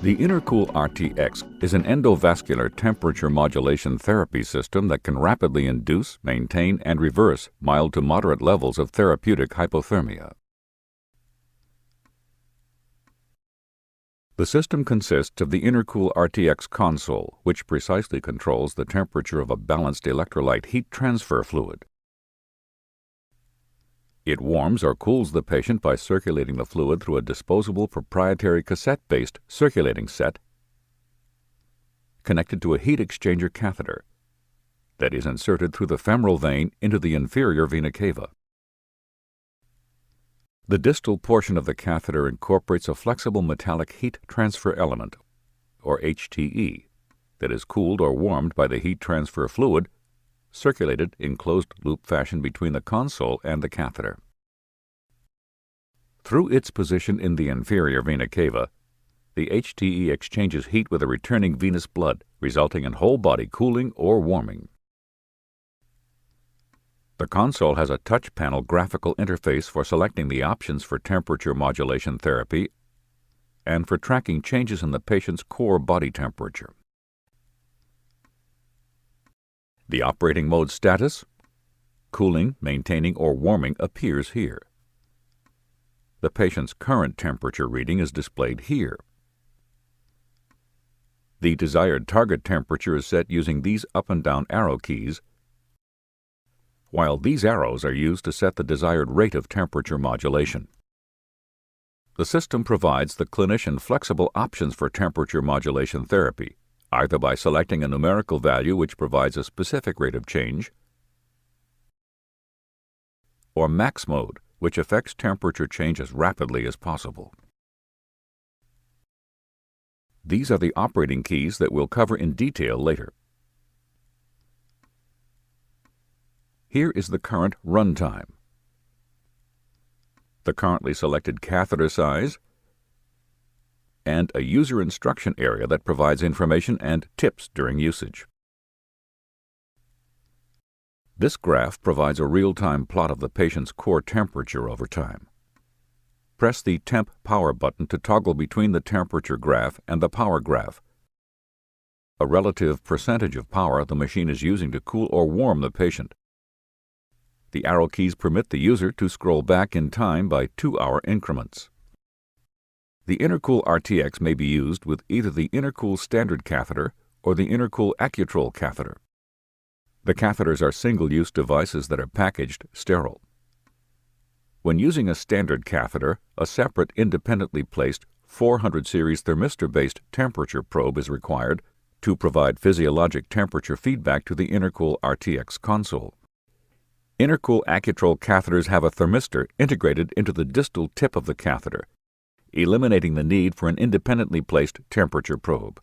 The Intercool RTX is an endovascular temperature modulation therapy system that can rapidly induce, maintain, and reverse mild to moderate levels of therapeutic hypothermia. The system consists of the Intercool RTX console, which precisely controls the temperature of a balanced electrolyte heat transfer fluid. It warms or cools the patient by circulating the fluid through a disposable proprietary cassette-based circulating set connected to a heat exchanger catheter that is inserted through the femoral vein into the inferior vena cava. The distal portion of the catheter incorporates a flexible metallic heat transfer element, or HTE, that is cooled or warmed by the heat transfer fluid circulated in closed-loop fashion between the console and the catheter. Through its position in the inferior vena cava, the HTE exchanges heat with a returning venous blood, resulting in whole-body cooling or warming. The console has a touch panel graphical interface for selecting the options for temperature modulation therapy and for tracking changes in the patient's core body temperature. The operating mode status, cooling, maintaining, or warming, appears here. The patient's current temperature reading is displayed here. The desired target temperature is set using these up and down arrow keys, while these arrows are used to set the desired rate of temperature modulation. The system provides the clinician flexible options for temperature modulation therapy, either by selecting a numerical value which provides a specific rate of change, or max mode, which affects temperature change as rapidly as possible. These are the operating keys that we'll cover in detail later. Here is the current run time, the currently selected catheter size, and a user instruction area that provides information and tips during usage. This graph provides a real-time plot of the patient's core temperature over time. Press the Temp Power button to toggle between the temperature graph and the power graph, a relative percentage of power the machine is using to cool or warm the patient. The arrow keys permit the user to scroll back in time by 2-hour increments. The Intercool RTX may be used with either the Intercool standard catheter or the Intercool Accutrol catheter. The catheters are single-use devices that are packaged sterile. When using a standard catheter, a separate independently placed 400 series thermistor-based temperature probe is required to provide physiologic temperature feedback to the Intercool RTX console. Intercool Accutrol catheters have a thermistor integrated into the distal tip of the catheter, eliminating the need for an independently placed temperature probe.